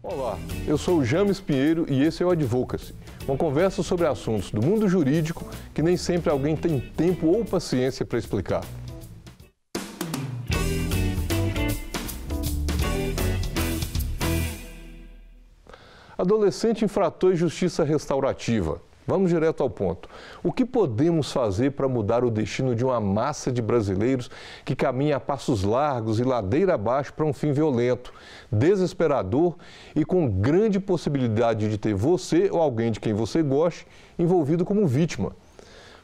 Olá, eu sou o James Pinheiro e esse é o Advocacy, uma conversa sobre assuntos do mundo jurídico que nem sempre alguém tem tempo ou paciência para explicar. Adolescente infrator e justiça restaurativa. Vamos direto ao ponto. O que podemos fazer para mudar o destino de uma massa de brasileiros que caminha a passos largos e ladeira abaixo para um fim violento, desesperador e com grande possibilidade de ter você ou alguém de quem você goste envolvido como vítima?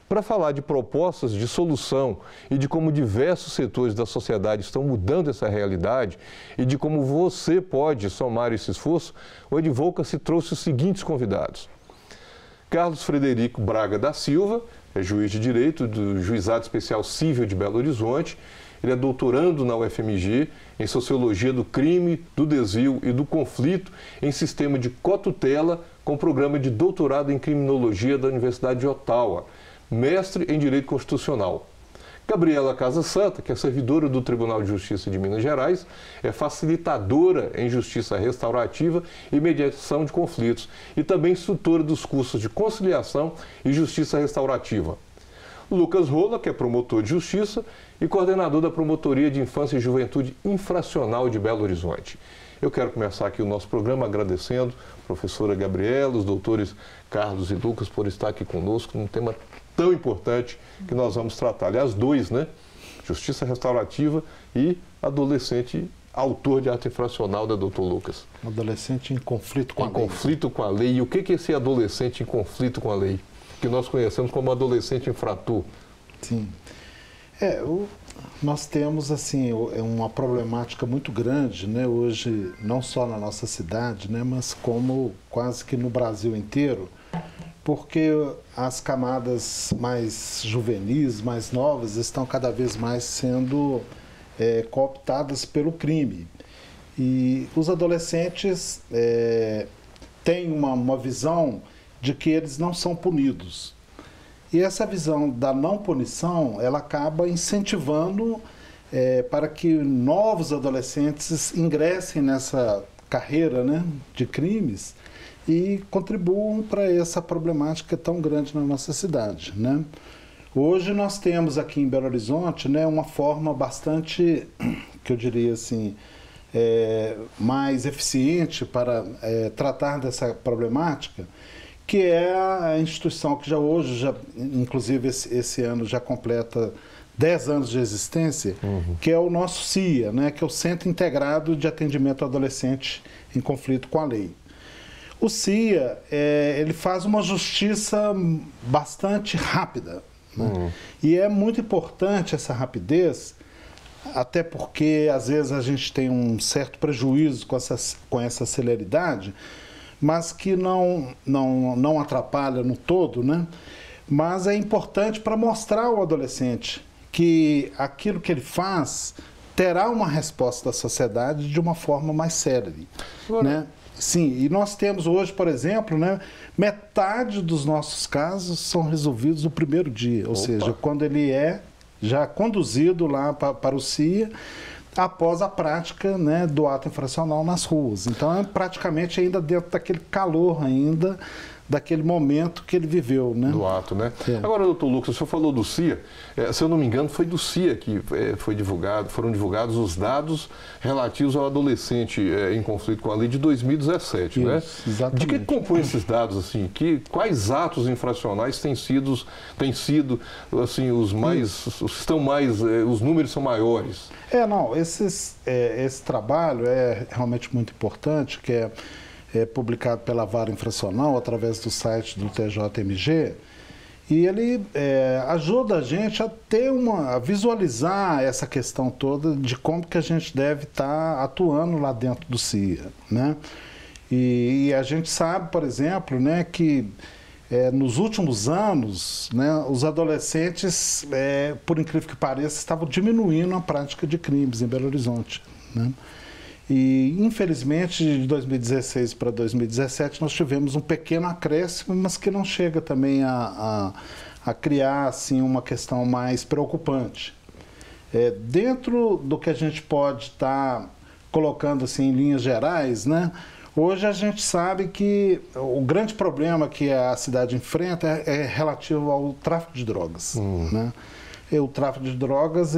Para falar de propostas de solução e de como diversos setores da sociedade estão mudando essa realidade e de como você pode somar esse esforço, o Advocacy trouxe os seguintes convidados. Carlos Frederico Braga da Silva, é juiz de direito do Juizado Especial Cível de Belo Horizonte. Ele é doutorando na UFMG em Sociologia do Crime, do Desvio e do Conflito em Sistema de Cotutela, com programa de doutorado em Criminologia da Universidade de Ottawa, mestre em Direito Constitucional. Gabriela Casa Santa, que é servidora do Tribunal de Justiça de Minas Gerais, é facilitadora em Justiça Restaurativa e Mediação de Conflitos e também instrutora dos cursos de Conciliação e Justiça Restaurativa. Lucas Rola, que é promotor de Justiça e coordenador da Promotoria de Infância e Juventude Infracional de Belo Horizonte. Eu quero começar aqui o nosso programa agradecendo a professora Gabriela, os doutores Carlos e Lucas por estar aqui conosco num tema tão importante que nós vamos tratar. Aliás, dois, né? Justiça restaurativa e adolescente autor de arte infracional, da doutor Lucas. Adolescente em conflito com a lei. Em conflito com a lei. E o que é esse adolescente em conflito com a lei? Que nós conhecemos como adolescente infrator. Sim. Nós temos, assim, uma problemática muito grande, né? Hoje, não só na nossa cidade, né? Mas como quase que no Brasil inteiro, porque as camadas mais juvenis, mais novas, estão cada vez mais sendo cooptadas pelo crime. E os adolescentes têm uma visão de que eles não são punidos. E essa visão da não punição, ela acaba incentivando para que novos adolescentes ingressem nessa carreira, né, de crimes, e contribuam para essa problemática tão grande na nossa cidade, né? Hoje nós temos aqui em Belo Horizonte, né, uma forma bastante, que eu diria assim, mais eficiente para tratar dessa problemática, que é a instituição que inclusive esse ano já completa 10 anos de existência, que é o nosso CIA, né, que é o Centro Integrado de Atendimento ao Adolescente em Conflito com a Lei. O CIA, ele faz uma justiça bastante rápida, né? E é muito importante essa rapidez, até porque às vezes a gente tem um certo prejuízo com essa celeridade, mas que não atrapalha no todo, né? Mas é importante para mostrar ao adolescente que aquilo que ele faz terá uma resposta da sociedade de uma forma mais célere, né? Sim, e nós temos hoje, por exemplo, né, metade dos nossos casos são resolvidos no primeiro dia, ou seja, quando ele é já conduzido lá para o CIA, após a prática, né, do ato infracional nas ruas. Então, é praticamente ainda dentro daquele calor ainda, daquele momento que ele viveu, né? Do ato, né? Agora, doutor Lucas, o senhor falou do CIA, se eu não me engano, foi do CIA que foram divulgados os dados relativos ao adolescente em conflito com a lei de 2017, isso, né? Exatamente. De que compõem esses dados, assim? Quais atos infracionais têm sido assim, os números são maiores? Esse trabalho é realmente muito importante, que é publicado pela Vara Infracional através do site do TJMG, e ele ajuda a gente a visualizar essa questão toda de como que a gente deve estar atuando lá dentro do CIA, né? E a gente sabe, por exemplo, né, que nos últimos anos, né, os adolescentes, por incrível que pareça, estavam diminuindo a prática de crimes em Belo Horizonte, né? E, infelizmente, de 2016 para 2017, nós tivemos um pequeno acréscimo, mas que não chega também a criar assim, uma questão mais preocupante. Dentro do que a gente pode estar colocando assim, em linhas gerais, né, Hoje a gente sabe que o grande problema que a cidade enfrenta é relativo ao tráfico de drogas, né? E o tráfico de drogas,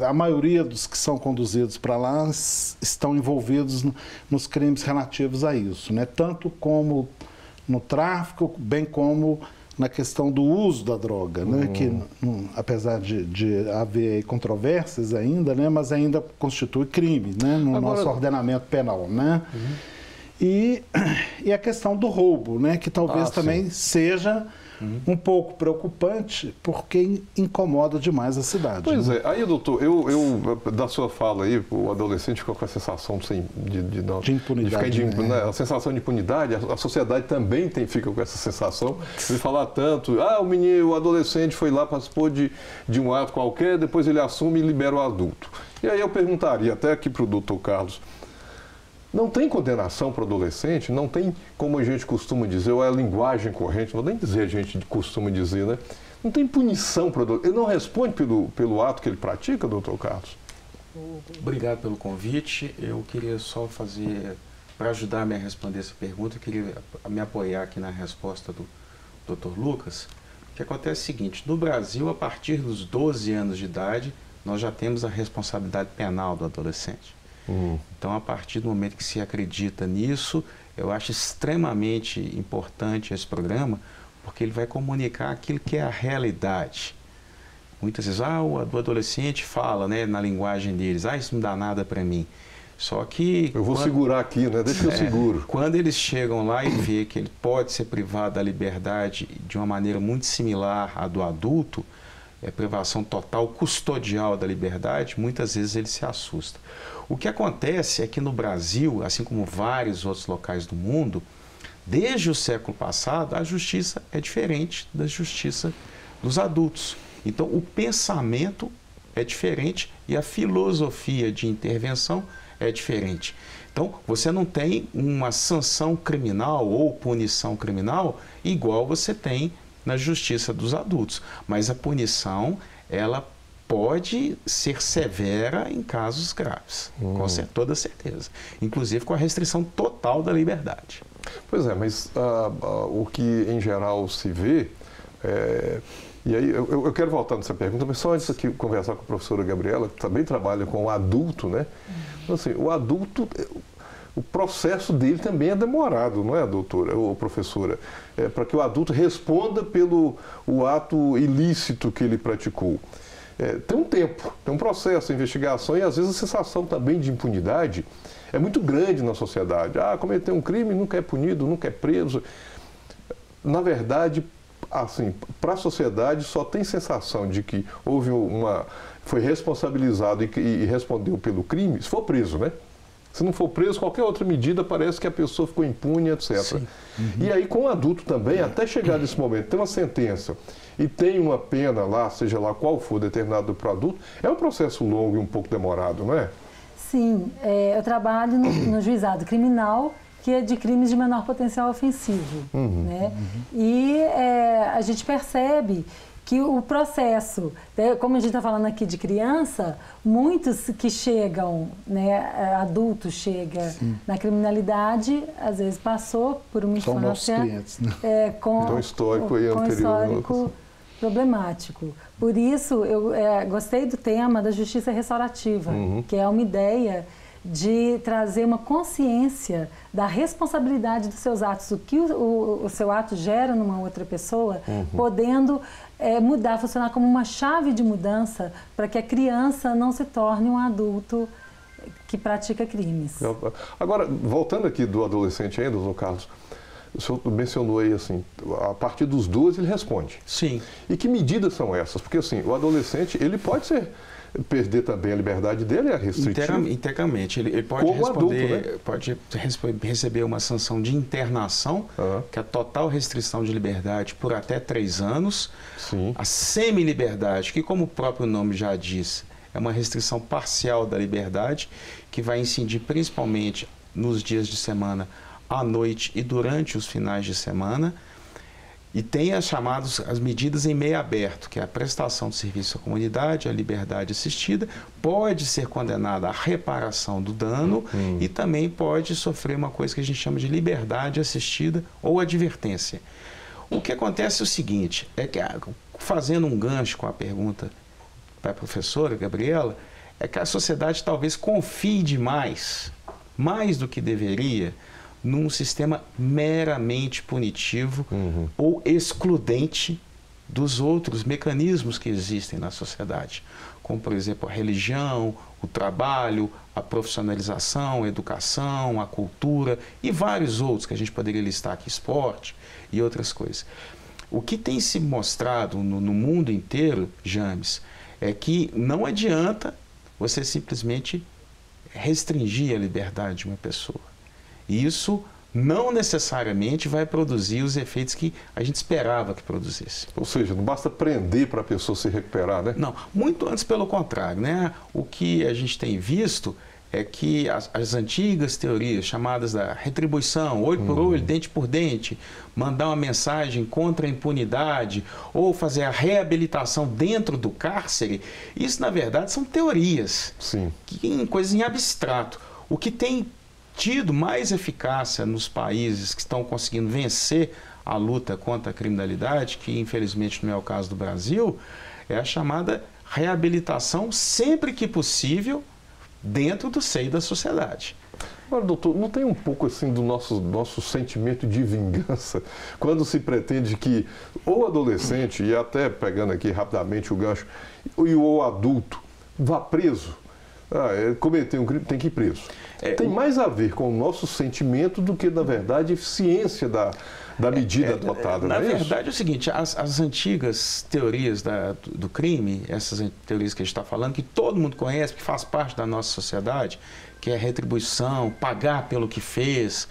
a maioria dos que são conduzidos para lá estão envolvidos nos crimes relativos a isso, né? Tanto como no tráfico, bem como na questão do uso da droga, né? Que, apesar de haver controvérsias ainda, né? Mas ainda constitui crime, né? No nosso ordenamento penal, né? E a questão do roubo, né? Que talvez também seja um pouco preocupante, porque incomoda demais a cidade. Pois é. Aí, doutor, da sua fala aí, o adolescente ficou com a sensação de impunidade. Né? A sensação de impunidade, a sociedade também fica com essa sensação de falar tanto, o adolescente foi lá, participou de um ato qualquer, depois ele assume e libera o adulto. E aí eu perguntaria até aqui para o doutor Carlos, não tem condenação para o adolescente, não tem, como a gente costuma dizer, ou é a linguagem corrente, não vou nem dizer a gente costuma dizer, né? Não tem punição para o adolescente. Ele não responde pelo ato que ele pratica, doutor Carlos? Obrigado pelo convite. Eu queria só fazer, para ajudar-me a responder essa pergunta, eu queria me apoiar aqui na resposta do doutor Lucas. O que acontece é o seguinte, no Brasil, a partir dos 12 anos de idade, nós já temos a responsabilidade penal do adolescente. Então, a partir do momento que se acredita nisso, eu acho extremamente importante esse programa, porque ele vai comunicar aquilo que é a realidade. Muitas vezes, o adolescente fala, né, na linguagem deles, isso não dá nada para mim. Só que... Eu vou segurar aqui, né? Deixa que eu seguro. Quando eles chegam lá e vê que ele pode ser privado da liberdade de uma maneira muito similar à do adulto, privação total, custodial da liberdade, muitas vezes ele se assusta. O que acontece é que no Brasil, assim como vários outros locais do mundo, desde o século passado, a justiça é diferente da justiça dos adultos. Então, o pensamento é diferente e a filosofia de intervenção é diferente. Então, você não tem uma sanção criminal ou punição criminal igual você tem na justiça dos adultos. Mas a punição, ela pode ser severa em casos graves, com toda certeza. Inclusive com a restrição total da liberdade. Pois é, mas o que em geral se vê, e aí eu quero voltar nessa pergunta, mas só antes aqui conversar com a professora Gabriela, que também trabalha com o adulto, né? Então, assim, o adulto, o processo dele também é demorado, não é, doutora ou professora? Para que o adulto responda pelo ato ilícito que ele praticou. Tem um tempo, tem um processo, investigação, e às vezes a sensação também de impunidade é muito grande na sociedade. Cometeu um crime, nunca é punido, nunca é preso. Na verdade, assim, para a sociedade só tem sensação de que foi responsabilizado e respondeu pelo crime, se for preso, né? Se não for preso, qualquer outra medida parece que a pessoa ficou impune, etc. E aí com o adulto também, até chegar nesse momento, tem uma sentença e tem uma pena lá, seja lá qual for determinado para o adulto, é um processo longo e um pouco demorado, não é? Sim, eu trabalho no juizado criminal, que é de crimes de menor potencial ofensivo. Né? E a gente percebe que o processo, como a gente está falando aqui de criança, muitos que chegam, né, adultos chegam na criminalidade, às vezes passou por uma infância... São nossos clientes, né? Com histórico problemático. Por isso, eu gostei do tema da justiça restaurativa, que é uma ideia de trazer uma consciência da responsabilidade dos seus atos, o que o seu ato gera numa outra pessoa, podendo mudar, funcionar como uma chave de mudança para que a criança não se torne um adulto que pratica crimes. Agora, voltando aqui do adolescente ainda, doutor Carlos, o senhor mencionou aí, assim, a partir dos 12 ele responde. Sim. E que medidas são essas? Porque, assim, o adolescente, ele pode perder também a liberdade dele, é restritiva. Integralmente. Ele pode como responder, adulto, né? pode receber uma sanção de internação, que é a total restrição de liberdade por até 3 anos. Sim. A semi-liberdade, que como o próprio nome já diz, é uma restrição parcial da liberdade, que vai incidir principalmente nos dias de semana, à noite e durante os finais de semana. E tem as medidas em meio aberto, que é a prestação de serviço à comunidade, a liberdade assistida, pode ser condenada à reparação do dano e também pode sofrer uma coisa que a gente chama de liberdade assistida ou advertência. O que acontece é o seguinte, é que, fazendo um gancho com a pergunta para a professora Gabriela, é que a sociedade talvez confie demais, mais do que deveria, num sistema meramente punitivo ou excludente dos outros mecanismos que existem na sociedade, como, por exemplo, a religião, o trabalho, a profissionalização, a educação, a cultura e vários outros que a gente poderia listar aqui, esporte e outras coisas. O que tem se mostrado no mundo inteiro, James, é que não adianta você simplesmente restringir a liberdade de uma pessoa. E isso não necessariamente vai produzir os efeitos que a gente esperava que produzisse. Ou seja, não basta prender para a pessoa se recuperar, né? Não, muito antes pelo contrário, né? O que a gente tem visto é que as antigas teorias chamadas da retribuição, olho por olho, dente por dente, mandar uma mensagem contra a impunidade ou fazer a reabilitação dentro do cárcere, isso na verdade são teorias, coisas em abstrato. O que tem tido mais eficácia nos países que estão conseguindo vencer a luta contra a criminalidade, que infelizmente não é o caso do Brasil, é a chamada reabilitação sempre que possível dentro do seio da sociedade. Agora, doutor, não tem um pouco assim do nosso sentimento de vingança quando se pretende que o adolescente, e até pegando aqui rapidamente o gancho, e o adulto vá preso? Ele cometeu um crime, tem que ir preso. Tem mais a ver com o nosso sentimento do que, na verdade, a eficiência da medida adotada. Na verdade é o seguinte, as antigas teorias do crime, essas teorias que a gente está falando, que todo mundo conhece, que faz parte da nossa sociedade, que é retribuição, pagar pelo que fez,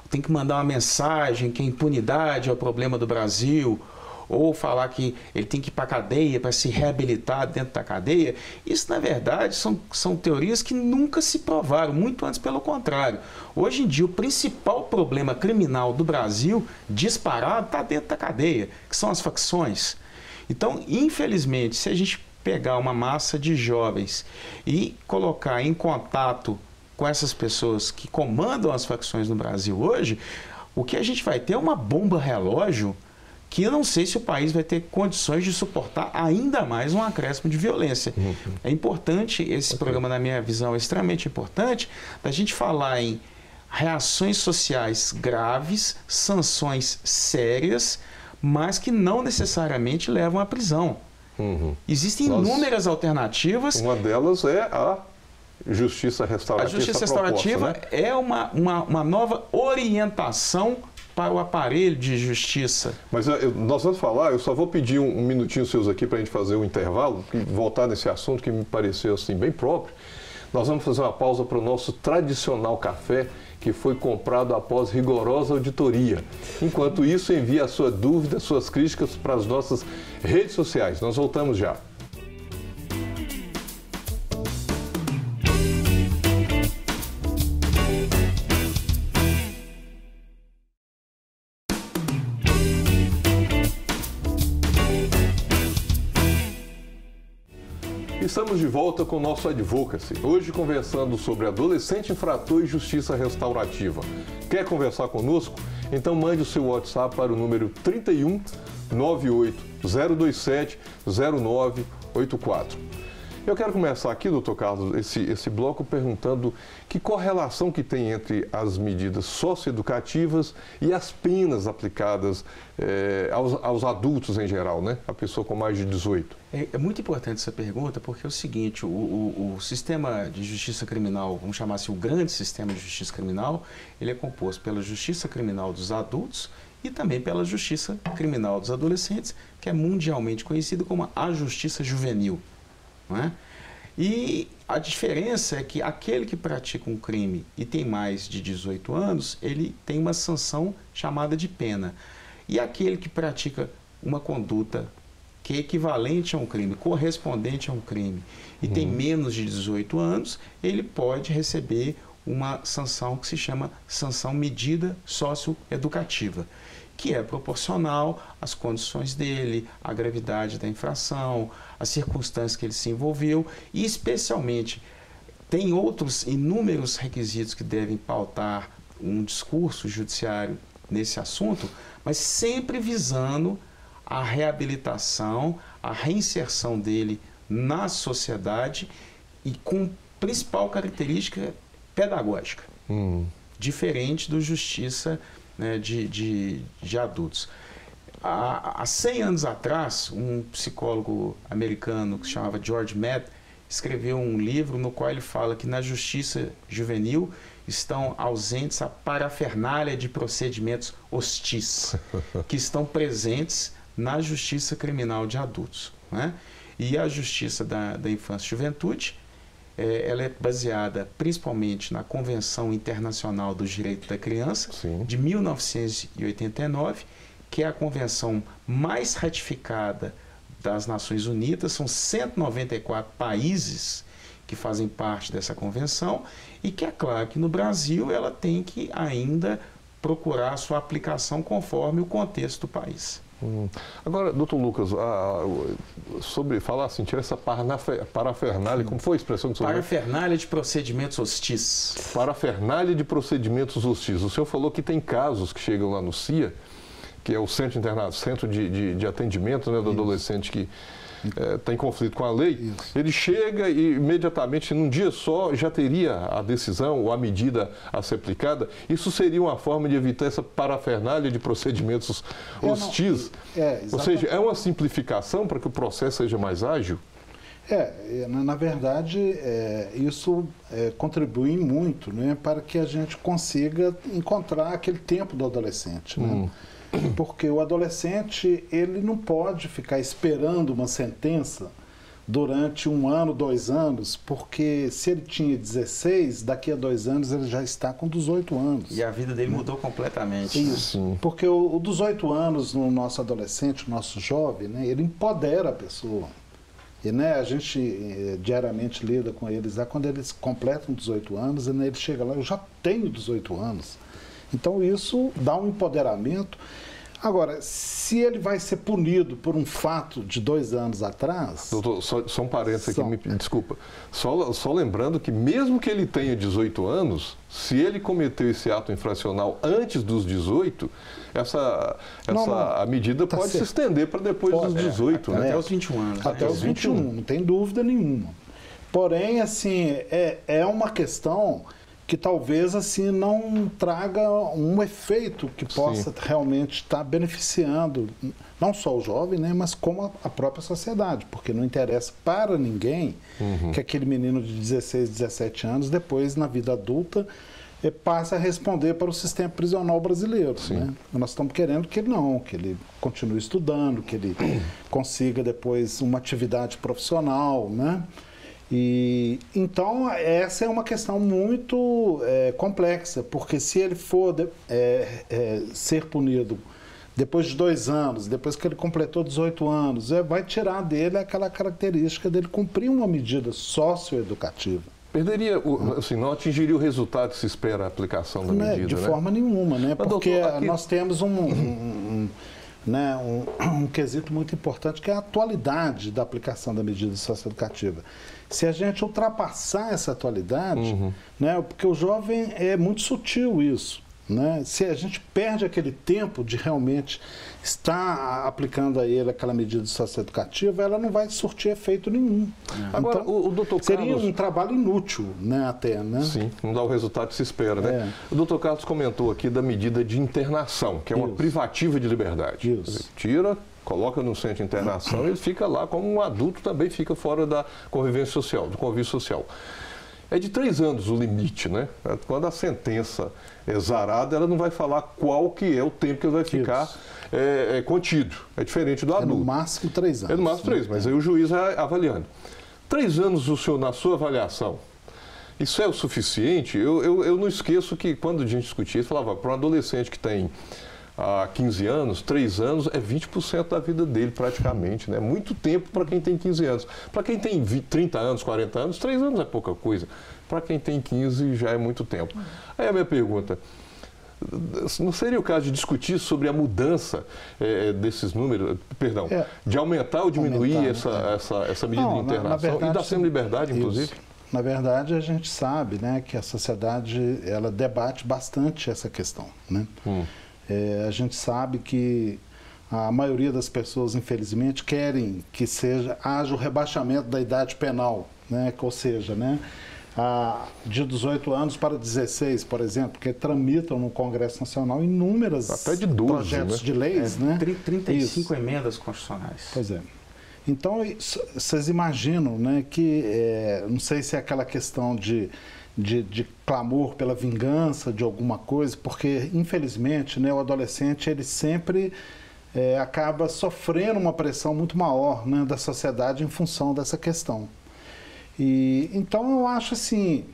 tem que mandar uma mensagem que a impunidade é o problema do Brasil, ou falar que ele tem que ir para a cadeia para se reabilitar dentro da cadeia, isso na verdade são teorias que nunca se provaram, muito antes pelo contrário. Hoje em dia o principal problema criminal do Brasil, disparado, está dentro da cadeia, que são as facções. Então, infelizmente, se a gente pegar uma massa de jovens e colocar em contato com essas pessoas que comandam as facções no Brasil hoje, o que a gente vai ter é uma bomba relógio que eu não sei se o país vai ter condições de suportar ainda mais um acréscimo de violência. É importante, esse programa, na minha visão, é extremamente importante, da gente falar em reações sociais graves, sanções sérias, mas que não necessariamente levam à prisão. Existem inúmeras alternativas. Uma delas é a justiça restaurativa. A justiça restaurativa, né? É uma nova orientação para o aparelho de justiça. Mas nós vamos falar, eu só vou pedir um minutinho seus aqui para a gente fazer um intervalo e voltar nesse assunto que me pareceu assim bem próprio. Nós vamos fazer uma pausa para o nosso tradicional café, que foi comprado após rigorosa auditoria. Enquanto isso, envie a sua dúvida, suas críticas para as nossas redes sociais. Nós voltamos já. Estamos de volta com o nosso Advocacy, hoje conversando sobre adolescente infrator e justiça restaurativa. Quer conversar conosco? Então mande o seu WhatsApp para o número 31 98 027 0984. Eu quero começar aqui, doutor Carlos, esse bloco perguntando que correlação que tem entre as medidas socioeducativas e as penas aplicadas aos adultos em geral, né? A pessoa com mais de 18. É muito importante essa pergunta, porque é o seguinte, o sistema de justiça criminal, vamos chamar assim, o grande sistema de justiça criminal, ele é composto pela justiça criminal dos adultos e também pela justiça criminal dos adolescentes, que é mundialmente conhecida como a justiça juvenil. Não é? E a diferença é que aquele que pratica um crime e tem mais de 18 anos, ele tem uma sanção chamada de pena. E aquele que pratica uma conduta que é equivalente a um crime, correspondente a um crime, e tem menos de 18 anos, ele pode receber uma sanção que se chama sanção medida socioeducativa, que é proporcional às condições dele, à gravidade da infração, às circunstâncias que ele se envolveu e, especialmente, tem outros inúmeros requisitos que devem pautar um discurso judiciário nesse assunto, mas sempre visando a reabilitação, a reinserção dele na sociedade e com principal característica pedagógica, diferente do justiça, né, de adultos. Há 100 anos atrás, um psicólogo americano que se chamava George Mead escreveu um livro no qual ele fala que na justiça juvenil estão ausentes a parafernália de procedimentos hostis que estão presentes na justiça criminal de adultos, né? E a justiça da infância e juventude, ela é baseada principalmente na Convenção Internacional dos Direitos da Criança, Sim. de 1989, que é a convenção mais ratificada das Nações Unidas. São 194 países que fazem parte dessa convenção e que é claro que no Brasil ela tem que ainda procurar a sua aplicação conforme o contexto do país. Agora, doutor Lucas, sobre falar assim, tira essa parafernália, como foi a expressão que o senhor usou? Parafernália de procedimentos hostis. Parafernália de procedimentos hostis. O senhor falou que tem casos que chegam lá no CIA, que é o centro de atendimento, né, do adolescente que tem conflito com a lei. Isso. Ele chega e imediatamente, num dia só, já teria a decisão ou a medida a ser aplicada. Isso seria uma forma de evitar essa parafernália de procedimentos hostis? Ou seja, é uma simplificação para que o processo seja mais ágil? Na verdade, isso contribui muito, né, para que a gente consiga encontrar aquele tempo do adolescente, né? Porque o adolescente, ele não pode ficar esperando uma sentença durante 1 ano, 2 anos, porque se ele tinha 16, daqui a 2 anos ele já está com 18 anos. E a vida dele mudou completamente. Isso, Sim. porque o 18 anos no nosso adolescente, no nosso jovem, né, ele empodera a pessoa. E, né, a gente diariamente lida com eles lá, quando eles completam 18 anos, né, ele chega lá, eu já tenho 18 anos. Então isso dá um empoderamento. Agora, se ele vai ser punido por um fato de 2 anos atrás... Doutor, só um parênteses aqui, me desculpa. Só lembrando que mesmo que ele tenha 18 anos, se ele cometeu esse ato infracional antes dos 18, a medida pode se estender para depois dos 18, né? Até os 21 anos. Até os 21, não tem dúvida nenhuma. Porém, assim, é uma questão que talvez assim não traga um efeito que possa realmente estar beneficiando não só o jovem, né, mas como a própria sociedade, porque não interessa para ninguém que aquele menino de 16, 17 anos, depois na vida adulta, passe a responder para o sistema prisional brasileiro. Né? Nós estamos querendo que ele continue estudando, que ele consiga depois uma atividade profissional, né? E então essa é uma questão muito complexa, porque se ele for ser punido depois de 2 anos, depois que ele completou 18 anos, vai tirar dele aquela característica dele cumprir uma medida socioeducativa. Perderia, assim, não atingiria o resultado que se espera a aplicação da medida, de forma nenhuma, né? Mas, porque doutor, aqui... nós temos um quesito muito importante, que é a atualidade da aplicação da medida socioeducativa. Se a gente ultrapassar essa atualidade, né, porque o jovem é muito sutil isso, né? Se a gente perde aquele tempo de realmente estar aplicando a ele aquela medida socioeducativa, ela não vai surtir efeito nenhum. Agora, então, o doutor seria Carlos... um trabalho inútil, né, até, né? Sim, não dá o resultado que se espera, né? O doutor Carlos comentou aqui da medida de internação, que é uma privativa de liberdade. Isso. Tira, coloca no centro de internação e ele fica lá como um adulto, também fica fora da convivência social, do convívio social. É de 3 anos o limite, né? Quando a sentença é zarada, ela não vai falar qual que é o tempo que ele vai ficar contido. É diferente do adulto. É no máximo 3 anos. É no máximo 3, mas aí o juiz vai avaliando. 3 anos, o senhor, na sua avaliação, isso é o suficiente? Eu não esqueço que quando a gente discutia, ele falava, para um adolescente que tem 15 anos, 3 anos é 20% da vida dele praticamente, né? Muito tempo para quem tem 15 anos. Para quem tem 30 anos, 40 anos, 3 anos é pouca coisa. para quem tem 15 já é muito tempo. Aí a minha pergunta, não seria o caso de discutir sobre a mudança desses números, perdão, de aumentar ou diminuir essa medida de internação e dar semi-liberdade, inclusive? Isso. Na verdade, a gente sabe, né, que a sociedade ela debate bastante essa questão, né? A gente sabe que a maioria das pessoas, infelizmente, querem que haja o rebaixamento da idade penal, né? Ou seja, né, de 18 anos para 16, por exemplo, porque tramitam no Congresso Nacional inúmeros projetos de leis, né? 35 emendas constitucionais. Pois é. Então, vocês imaginam, né, que, não sei se é aquela questão de clamor pela vingança de alguma coisa, porque, infelizmente, né, o adolescente, ele sempre acaba sofrendo uma pressão muito maior, né, da sociedade em função dessa questão. Então, eu acho assim,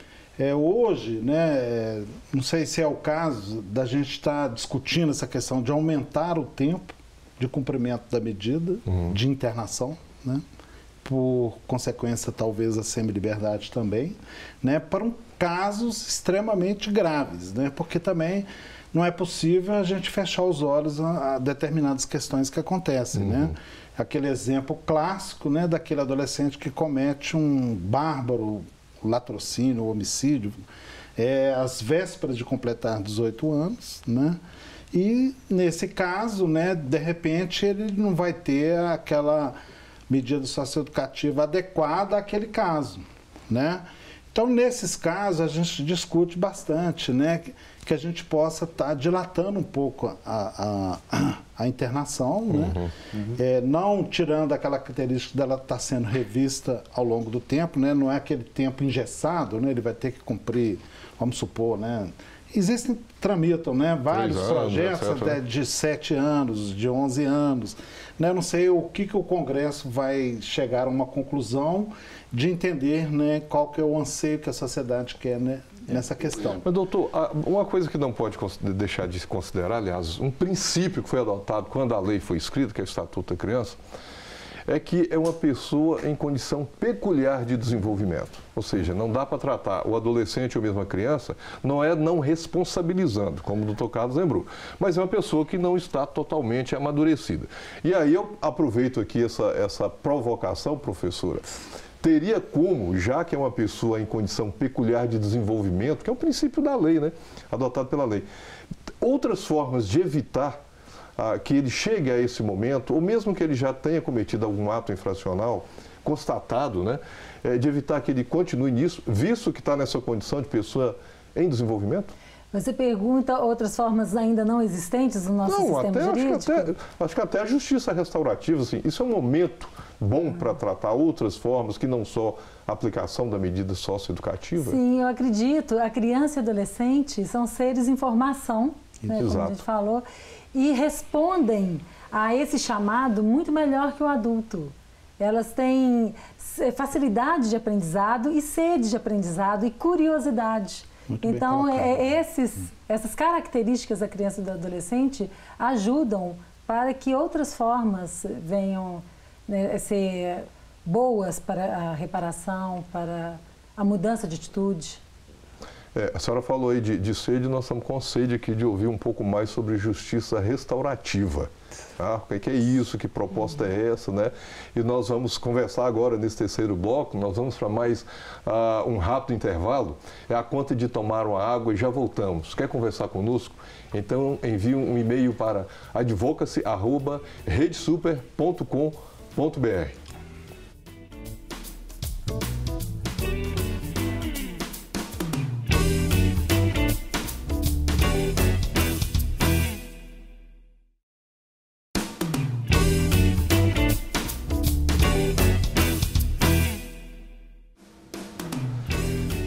hoje, né, não sei se é o caso da gente estar discutindo essa questão de aumentar o tempo de cumprimento da medida de internação, né? Por consequência, talvez, a semi-liberdade também, né? Para casos extremamente graves, né? Porque também não é possível a gente fechar os olhos a determinadas questões que acontecem, né? Aquele exemplo clássico, né, daquele adolescente que comete um bárbaro latrocínio, homicídio, às vésperas de completar 18 anos, né? E, nesse caso, né, de repente, ele não vai ter aquela medida socioeducativa adequada àquele caso, né? Então, nesses casos, a gente discute bastante, né, que a gente possa estar dilatando um pouco a internação, né? Não tirando aquela característica dela estar sendo revista ao longo do tempo, né? Não é aquele tempo engessado, né? Ele vai ter que cumprir, vamos supor, né? Tramitam, né, vários projetos até de 7 anos, de 11 anos. Né? Eu não sei o que o Congresso vai chegar a uma conclusão de entender, né, qual que é o anseio que a sociedade quer, né, nessa questão. Mas, doutor, uma coisa que não pode deixar de se considerar, aliás, um princípio que foi adotado quando a lei foi escrita, que é o Estatuto da Criança, é que é uma pessoa em condição peculiar de desenvolvimento. Ou seja, não dá para tratar o adolescente ou mesmo a criança, não responsabilizando, como o doutor Carlos lembrou, mas é uma pessoa que não está totalmente amadurecida. E aí eu aproveito aqui essa provocação, professora. Teria como, já que é uma pessoa em condição peculiar de desenvolvimento, que é o princípio da lei, né, adotado pela lei, outras formas de evitar que ele chegue a esse momento, ou mesmo que ele já tenha cometido algum ato infracional constatado, né, de evitar que ele continue nisso, visto que está nessa condição de pessoa em desenvolvimento? Você pergunta outras formas ainda não existentes no nosso sistema jurídico? Acho que até a justiça restaurativa, assim, isso é um momento bom para tratar outras formas que não só a aplicação da medida socioeducativa? Sim, eu acredito. A criança e o adolescente são seres em formação, né, como a gente falou, e respondem a esse chamado muito melhor que o adulto. Elas têm facilidade de aprendizado e sede de aprendizado e curiosidade. Muito então, essas características da criança e do adolescente ajudam para que outras formas venham, né, ser boas para a reparação, para a mudança de atitude. A senhora falou aí de sede, nós estamos com sede aqui de ouvir um pouco mais sobre justiça restaurativa. Tá? O que é isso? Que proposta é essa? Né? E nós vamos conversar agora nesse terceiro bloco, nós vamos para mais um rápido intervalo. É a conta de tomar uma água e já voltamos. Quer conversar conosco? Então envie um e-mail para advocacy@redesuper.com.br.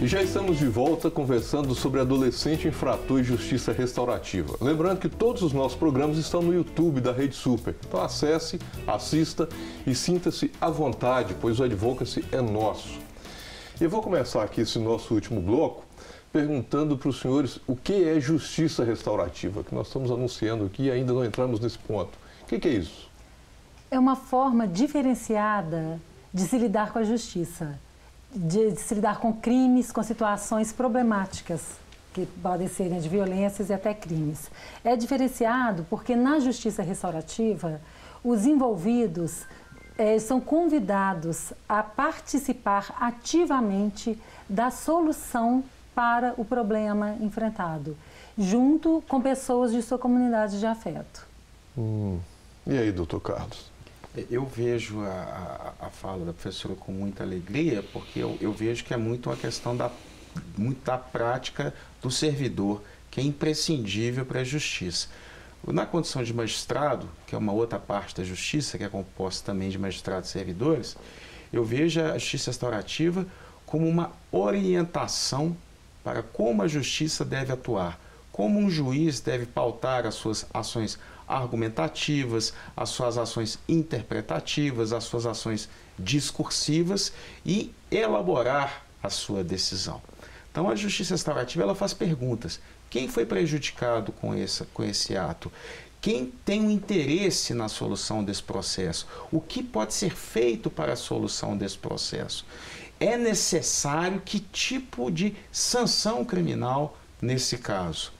E já estamos de volta conversando sobre adolescente infrator e justiça restaurativa. Lembrando que todos os nossos programas estão no YouTube da Rede Super. Então acesse, assista e sinta-se à vontade, pois o Advocacy é nosso. Eu vou começar aqui esse nosso último bloco perguntando para os senhores o que é justiça restaurativa, que nós estamos anunciando aqui e ainda não entramos nesse ponto. O que é isso? É uma forma diferenciada de se lidar com a justiça. de se lidar com crimes, com situações problemáticas, que podem ser de violências e até crimes. É diferenciado porque na justiça restaurativa, os envolvidos são convidados a participar ativamente da solução para o problema enfrentado, junto com pessoas de sua comunidade de afeto. E aí, doutor Carlos? Eu vejo a fala da professora com muita alegria, porque eu vejo que é muito uma questão muito da prática do servidor, que é imprescindível para a justiça. Na condição de magistrado, que é uma outra parte da justiça, que é composta também de magistrados e servidores, eu vejo a justiça restaurativa como uma orientação para como a justiça deve atuar, como um juiz deve pautar as suas ações argumentativas, as suas ações interpretativas, as suas ações discursivas e elaborar a sua decisão. Então, a justiça restaurativa ela faz perguntas. Quem foi prejudicado com esse ato? Quem tem um interesse na solução desse processo? O que pode ser feito para a solução desse processo? É necessário que tipo de sanção criminal nesse caso?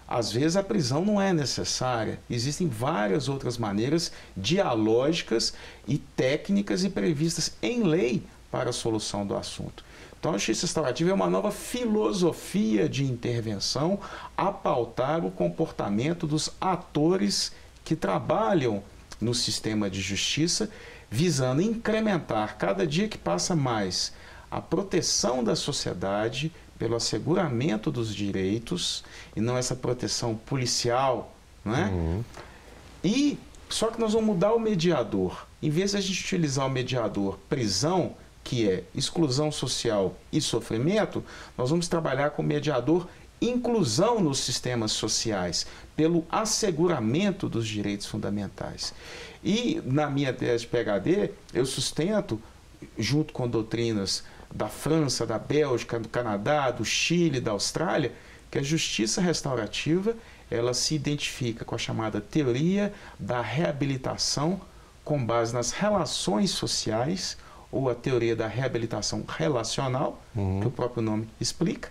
Às vezes a prisão não é necessária, existem várias outras maneiras dialógicas e técnicas e previstas em lei para a solução do assunto. Então a justiça restaurativa é uma nova filosofia de intervenção a pautar o comportamento dos atores que trabalham no sistema de justiça, visando incrementar cada dia que passa mais a proteção da sociedade pelo asseguramento dos direitos e não essa proteção policial, não é? E só que nós vamos mudar o mediador. Em vez de a gente utilizar o mediador prisão, que é exclusão social e sofrimento, nós vamos trabalhar com o mediador inclusão nos sistemas sociais, pelo asseguramento dos direitos fundamentais. E na minha tese de PhD, eu sustento, junto com doutrinas da França, da Bélgica, do Canadá, do Chile, da Austrália, que a justiça restaurativa ela se identifica com a chamada teoria da reabilitação com base nas relações sociais, ou a teoria da reabilitação relacional, que o próprio nome explica,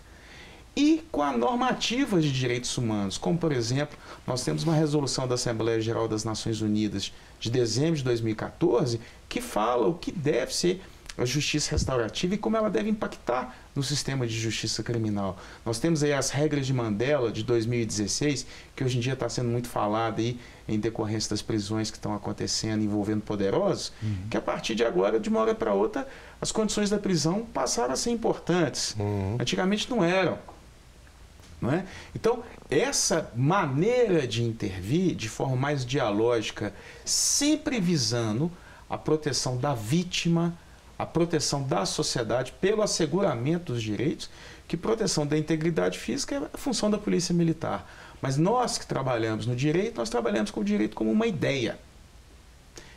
e com a normativa de direitos humanos, como, por exemplo, nós temos uma resolução da Assembleia Geral das Nações Unidas de dezembro de 2014, que fala o que deve ser a justiça restaurativa e como ela deve impactar no sistema de justiça criminal. Nós temos aí as regras de Mandela de 2016, que hoje em dia está sendo muito falada aí em decorrência das prisões que estão acontecendo envolvendo poderosos, que a partir de agora, de uma hora para outra, as condições da prisão passaram a ser importantes. Antigamente não eram. Não é? Então, essa maneira de intervir de forma mais dialógica, sempre visando a proteção da vítima, a proteção da sociedade pelo asseguramento dos direitos, que proteção da integridade física é a função da polícia militar. Mas nós que trabalhamos no direito, nós trabalhamos com o direito como uma ideia.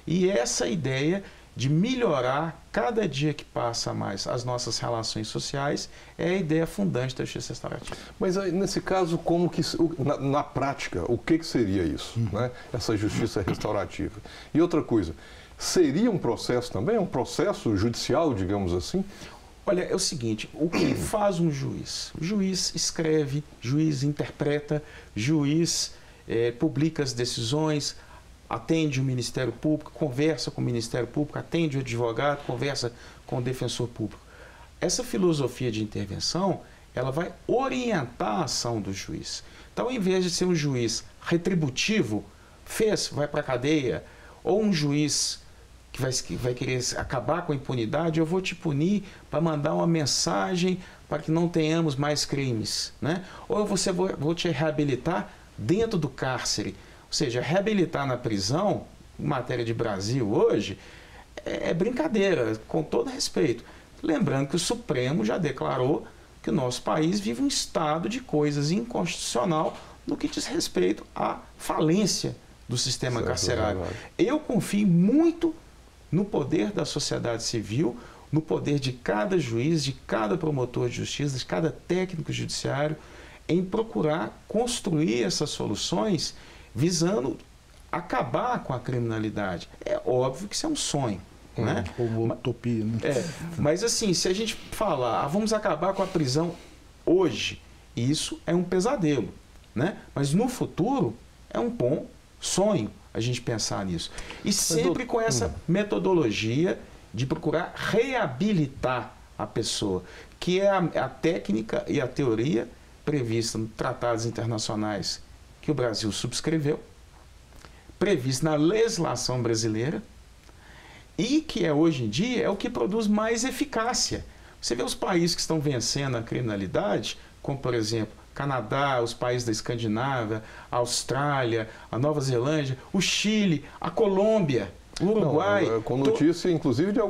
E essa ideia de melhorar cada dia que passa mais as nossas relações sociais é a ideia fundante da justiça restaurativa. Mas aí, nesse caso, como que na prática, o que seria isso, né? Essa justiça restaurativa? E outra coisa, seria um processo também, um processo judicial, digamos assim? Olha, é o seguinte, o que faz um juiz? O juiz escreve, juiz interpreta, juiz publica as decisões, atende o Ministério Público, conversa com o Ministério Público, atende o advogado, conversa com o defensor público. Essa filosofia de intervenção, ela vai orientar a ação do juiz. Então, ao invés de ser um juiz retributivo, vai para a cadeia, ou um juiz que vai querer acabar com a impunidade, eu vou te punir para mandar uma mensagem para que não tenhamos mais crimes, né? Ou vou te reabilitar dentro do cárcere. Ou seja, reabilitar na prisão, em matéria de Brasil hoje, é brincadeira, com todo respeito. Lembrando que o Supremo já declarou que o nosso país vive um estado de coisas inconstitucional no que diz respeito à falência do sistema carcerário. Eu confio muito no poder da sociedade civil, no poder de cada juiz, de cada promotor de justiça, de cada técnico judiciário, em procurar construir essas soluções visando acabar com a criminalidade. É óbvio que isso é um sonho. né? Como utopia, né? Mas assim, se a gente falar, vamos acabar com a prisão hoje, isso é um pesadelo, né? Mas no futuro é um bom sonho a gente pensar nisso. E sempre com essa metodologia de procurar reabilitar a pessoa, que é a técnica e a teoria prevista nos tratados internacionais que o Brasil subscreveu, prevista na legislação brasileira e que hoje em dia é o que produz mais eficácia. Você vê os países que estão vencendo a criminalidade, como por exemplo Canadá, os países da Escandinávia, a Austrália, a Nova Zelândia, o Chile, a Colômbia, o Uruguai. Não, com notícia, inclusive, de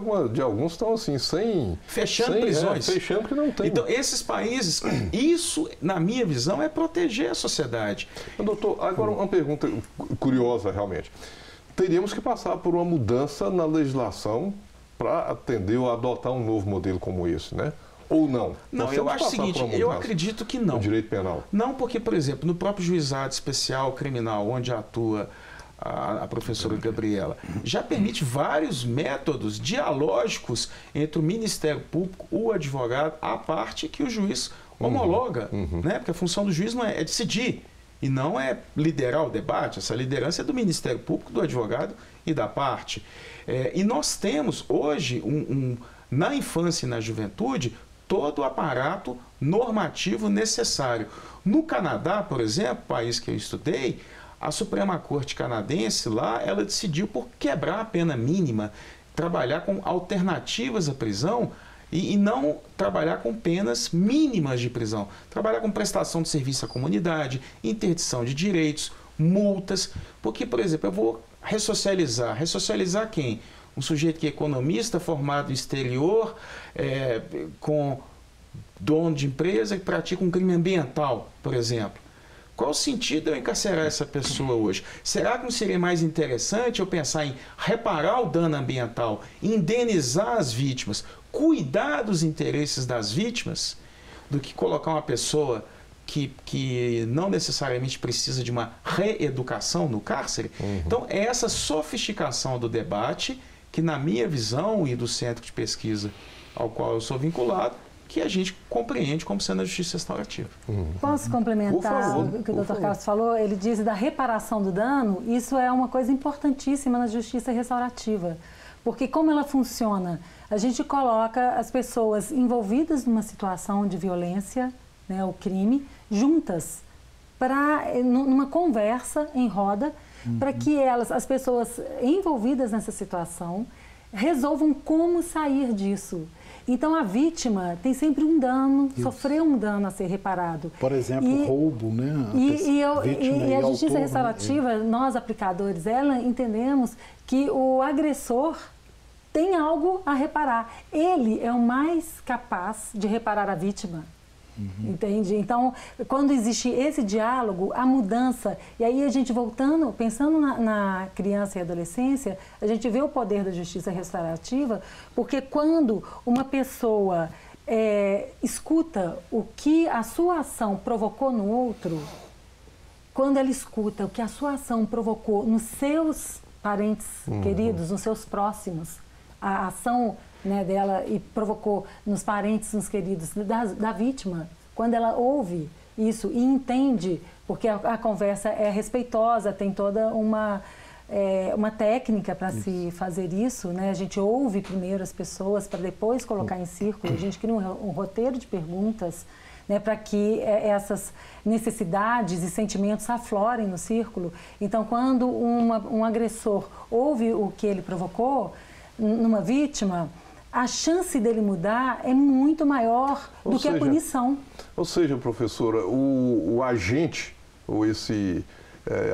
alguns estão assim, fechando prisões. Fechando que não tem. Então, esses países, isso, na minha visão, é proteger a sociedade. Doutor, agora uma pergunta curiosa, realmente. Teríamos que passar por uma mudança na legislação para atender ou adotar um novo modelo como esse, né? Ou não? Não, eu acho o seguinte, eu acredito que não. No direito penal? Não, porque, por exemplo, no próprio juizado especial criminal, onde atua a professora Gabriela, já permite vários métodos dialógicos entre o Ministério Público, o advogado, a parte que o juiz homologa, né? Porque a função do juiz não é decidir e não é liderar o debate. Essa liderança é do Ministério Público, do advogado e da parte. E nós temos hoje, na infância e na juventude, todo o aparato normativo necessário. No Canadá, por exemplo, país que eu estudei, a Suprema Corte canadense lá, ela decidiu por quebrar a pena mínima, trabalhar com alternativas à prisão e não trabalhar com penas mínimas de prisão. Trabalhar com prestação de serviço à comunidade, interdição de direitos, multas. Porque, por exemplo, eu vou ressocializar. Ressocializar quem? Um sujeito que é economista, formado no exterior, com dono de empresa que pratica um crime ambiental, por exemplo. Qual o sentido de eu encarcerar essa pessoa hoje? Será que não seria mais interessante eu pensar em reparar o dano ambiental, indenizar as vítimas, cuidar dos interesses das vítimas, do que colocar uma pessoa que não necessariamente precisa de uma reeducação no cárcere? Então, é essa sofisticação do debate que, na minha visão e do centro de pesquisa ao qual eu sou vinculado, que a gente compreende como sendo a justiça restaurativa. Posso complementar o que o Dr. Carlos falou? Ele diz da reparação do dano, isso é uma coisa importantíssima na justiça restaurativa, porque como ela funciona? A gente coloca as pessoas envolvidas numa situação de violência, né, o crime, juntas, numa conversa em roda, para que as pessoas envolvidas nessa situação, resolvam como sair disso. Então, a vítima tem sempre um dano, sofreu um dano a ser reparado. Por exemplo, roubo, né? E a justiça restaurativa, nós aplicadores dela, entendemos que o agressor tem algo a reparar. Ele é o mais capaz de reparar a vítima. Entende? Então, quando existe esse diálogo, a mudança, e aí a gente voltando, pensando na criança e adolescência, a gente vê o poder da justiça restaurativa, porque quando uma pessoa escuta o que a sua ação provocou no outro, quando ela escuta o que a sua ação provocou nos seus parentes queridos, nos seus próximos, a ação, né, dela e provocou nos parentes, nos queridos da vítima, quando ela ouve isso e entende, porque a conversa é respeitosa, tem toda uma técnica para se fazer isso, né? A gente ouve primeiro as pessoas para depois colocar em círculo, a gente cria um roteiro de perguntas, né, para que essas necessidades e sentimentos aflorem no círculo. Então, quando um agressor ouve o que ele provocou numa vítima, a chance dele mudar é muito maior do que a punição. Ou seja, professora, o agente, ou esse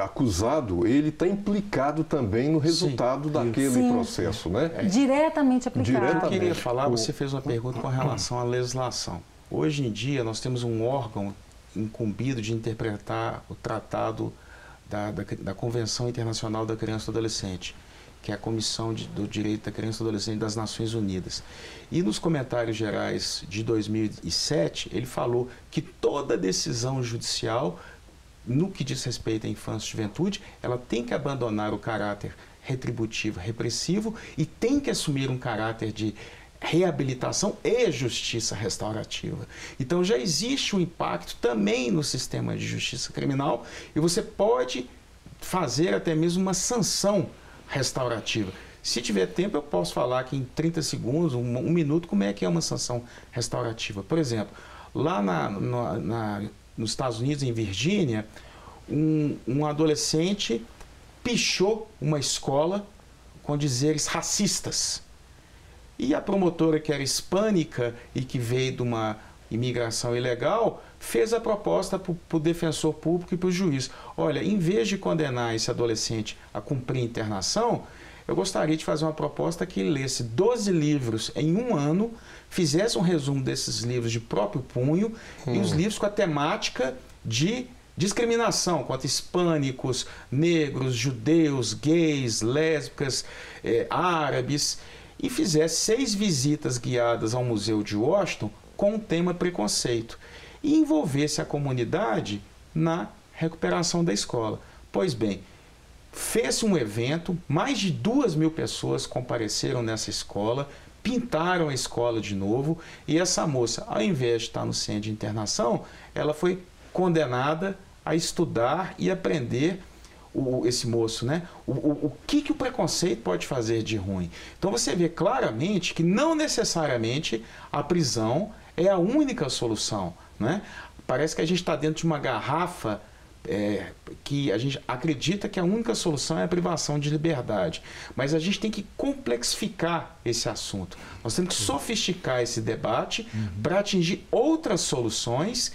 acusado, ele está implicado também no resultado daquele processo, né? Diretamente aplicado. Eu queria falar, você fez uma pergunta com relação à legislação. Hoje em dia, nós temos um órgão incumbido de interpretar o tratado da Convenção Internacional da Criança e do Adolescente, que é a Comissão do Direito da Criança e do Adolescente das Nações Unidas. E nos comentários gerais de 2007, ele falou que toda decisão judicial no que diz respeito à infância e juventude, ela tem que abandonar o caráter retributivo, repressivo e tem que assumir um caráter de reabilitação e justiça restaurativa. Então já existe um impacto também no sistema de justiça criminal e você pode fazer até mesmo uma sanção restaurativa. Se tiver tempo, eu posso falar aqui em 30 segundos, um minuto, como é que é uma sanção restaurativa. Por exemplo, lá nos Estados Unidos, em Virgínia, um adolescente pichou uma escola com dizeres racistas. E a promotora, que era hispânica e que veio de uma imigração ilegal, fez a proposta para o defensor público e para o juiz. Olha, em vez de condenar esse adolescente a cumprir internação, eu gostaria de fazer uma proposta que ele lesse 12 livros em um ano, fizesse um resumo desses livros de próprio punho e os livros com a temática de discriminação contra hispânicos, negros, judeus, gays, lésbicas, árabes, e fizesse 6 visitas guiadas ao Museu de Washington com o tema preconceito e envolvesse a comunidade na recuperação da escola. Pois bem, fez um evento, mais de 2.000 pessoas compareceram nessa escola, pintaram a escola de novo e essa moça, ao invés de estar no centro de internação, ela foi condenada a estudar e aprender, esse moço, né? O que o preconceito pode fazer de ruim. Então você vê claramente que não necessariamente a prisão é a única solução, né? Parece que a gente está dentro de uma garrafa que a gente acredita que a única solução é a privação de liberdade. Mas a gente tem que complexificar esse assunto. Nós temos que sofisticar esse debate para atingir outras soluções.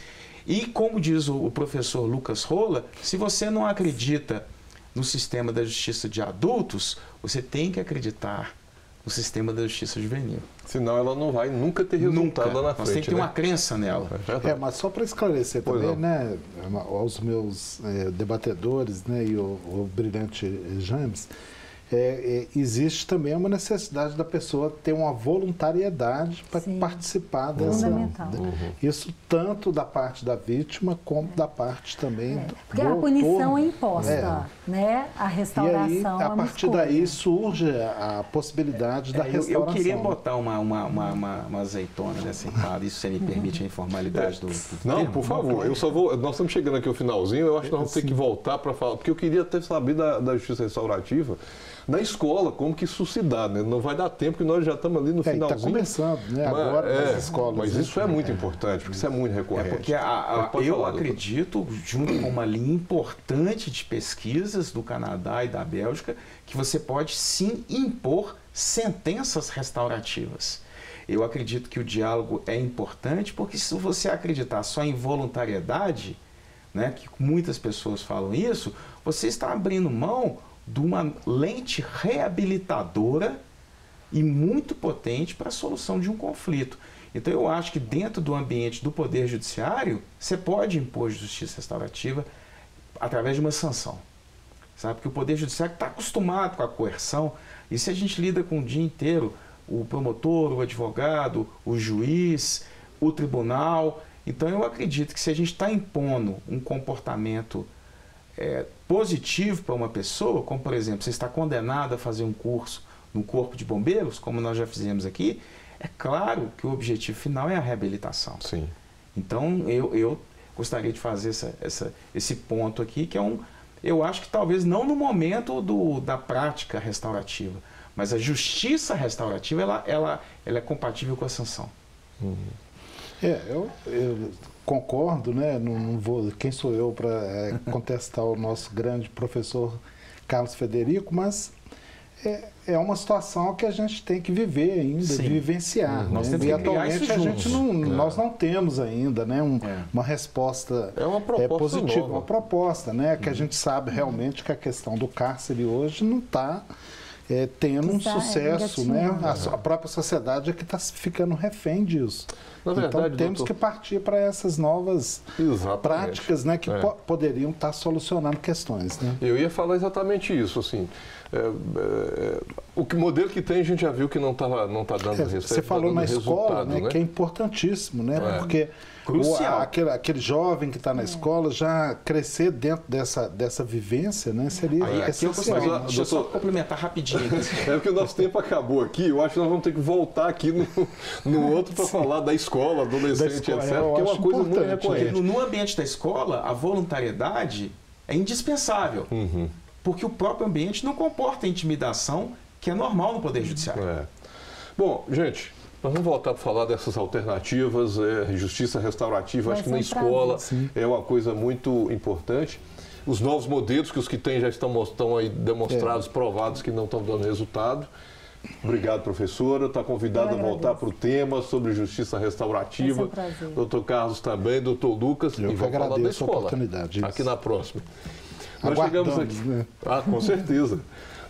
E, como diz o professor Lucas Rola, se você não acredita no sistema da justiça de adultos, você tem que acreditar no sistema da justiça juvenil. Senão ela não vai nunca ter resultado lá na frente. Nós temos que ter uma crença nela. Mas só para esclarecer também, né, aos meus debatedores, né, e o brilhante James, existe também uma necessidade da pessoa ter uma voluntariedade para participar dessa. Fundamental. Isso tanto da parte da vítima como da parte também do porque a punição é imposta, né? A restauração e aí, a partir daí surge a possibilidade da restauração. Eu queria botar uma azeitona nessa empada, isso você me permite a informalidade do Não, termo? por favor, nós estamos chegando aqui ao finalzinho, eu acho que nós vamos ter que voltar para falar, porque eu queria até saber da justiça restaurativa na escola, como que isso se dá, né? Não vai dar tempo, que nós já estamos ali no finalzinho. Está começando, né? Agora nas escolas. Mas isso é muito importante, porque isso é muito recorrente. Porque eu acredito, junto com uma linha importante de pesquisas do Canadá e da Bélgica, que você pode sim impor sentenças restaurativas. Eu acredito que o diálogo é importante, porque se você acreditar só em voluntariedade, né, que muitas pessoas falam isso, você está abrindo mão de uma lente reabilitadora e muito potente para a solução de um conflito. Então eu acho que dentro do ambiente do Poder Judiciário, você pode impor justiça restaurativa através de uma sanção. Sabe? Porque o Poder Judiciário está acostumado com a coerção, e se a gente lida com o dia inteiro, o promotor, o advogado, o juiz, o tribunal, então eu acredito que se a gente está impondo um comportamento positivo para uma pessoa, como por exemplo, você está condenado a fazer um curso no Corpo de Bombeiros, como nós já fizemos aqui, é claro que o objetivo final é a reabilitação. Sim. Então eu gostaria de fazer esse ponto aqui, que eu acho que talvez não no momento da prática restaurativa, mas a justiça restaurativa ela é compatível com a sanção. Eu concordo, né? Não vou, quem sou eu para contestar o nosso grande professor Carlos Federico, mas é uma situação que a gente tem que viver ainda, de vivenciar. Nós né? temos E que criar atualmente isso a gente juntos. nós não temos ainda, né, uma resposta uma proposta positiva, nova. uma proposta, né, que a gente sabe realmente que a questão do cárcere hoje não está tendo um sucesso, né? A própria sociedade é que está ficando refém disso. Na verdade, então temos que partir para essas novas práticas, né, que poderiam estar solucionando questões. Né? Eu ia falar exatamente isso, assim. O modelo que tem a gente já viu que não está dando resultado. Você falou na escola, né, que é importantíssimo, né? Porque Crucial. Aquele jovem que está na escola já crescer dentro dessa vivência, né? Seria essencial. Deixa eu só complementar rapidinho. É porque o nosso tempo acabou aqui, eu acho que nós vamos ter que voltar aqui no outro para falar da escola, adolescente, etc. Porque é uma coisa muito recorrente. No ambiente da escola, a voluntariedade é indispensável, porque o próprio ambiente não comporta a intimidação que é normal no Poder Judiciário. Bom, gente, nós vamos voltar para falar dessas alternativas, justiça restaurativa, acho que na escola é uma coisa muito importante. Os novos modelos, que os que têm já estão aí demonstrados, provados que não estão dando resultado. Obrigado, professora. Está convidada a voltar para o tema sobre justiça restaurativa. Doutor Carlos também, doutor Lucas. Eu e vamos falar da escola. A oportunidade. Aqui na próxima. Nós chegamos aqui. Né? Com certeza.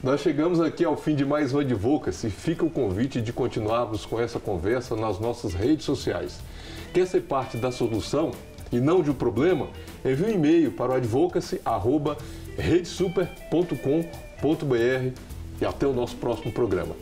Nós chegamos aqui ao fim de mais um Advocacy. Fica o convite de continuarmos com essa conversa nas nossas redes sociais. Quer ser parte da solução e não de um problema? Envie um e-mail para o advocacy@redesuper.com.br e até o nosso próximo programa.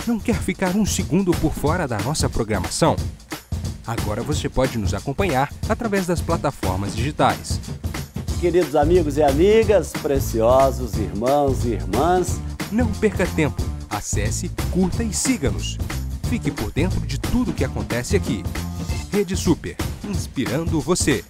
Não quer ficar um segundo por fora da nossa programação? Agora você pode nos acompanhar através das plataformas digitais. Queridos amigos e amigas, preciosos irmãos e irmãs, não perca tempo. Acesse, curta e siga-nos. Fique por dentro de tudo o que acontece aqui. Rede Super, inspirando você.